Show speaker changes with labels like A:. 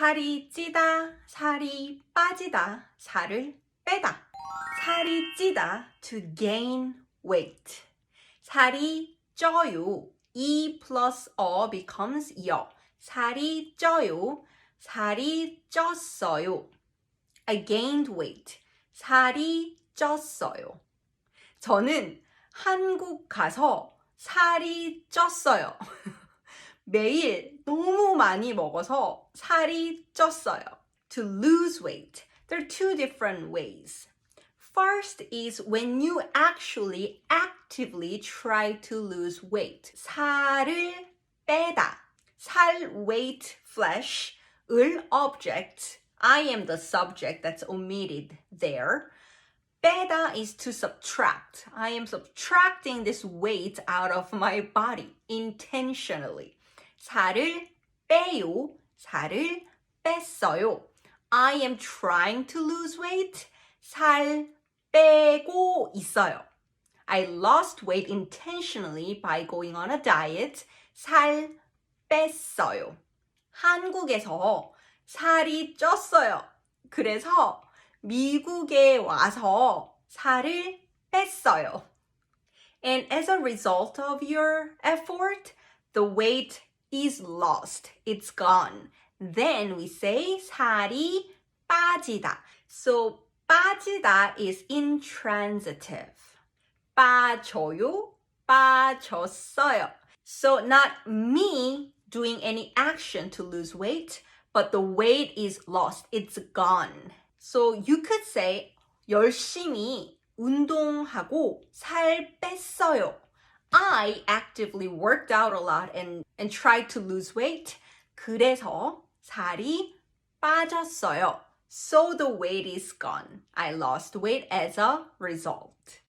A: 살이 찌다, 살이 빠지다, 살을 빼다. 살이 찌다, to gain weight. 살이 쪄요. E plus 어 becomes 여. 살이 쪄요. 살이 쪘어요. I gained weight. 살이 쪘어요. 저는 한국 가서 살이 쪘어요. 매일 너무 많이 먹어서 살이 쪘어요. To lose weight. There are two different ways. First is when you actually actively try to lose weight. 살을 빼다. 살, weight, flesh, 을 object. I am the subject that's omitted there. 빼다 is to subtract. I am subtracting this weight out of my body intentionally. 살을 빼요. 살을 뺐어요. I am trying to lose weight. 살 빼고 있어요. I lost weight intentionally by going on a diet. 살 뺐어요. 한국에서 살이 쪘어요. 그래서 미국에 와서 살을 뺐어요. And as a result of your effort, the weight is lost. It's gone. Then we say 살이 빠지다. So 빠지다 is intransitive. 빠져요, 빠졌어요. So not me doing any action to lose weight, but the weight is lost. It's gone. So you could say 열심히 운동하고 살 뺐어요. I actively worked out a lot and tried to lose weight. 그래서 살이 빠졌어요. So the weight is gone. I lost weight as a result.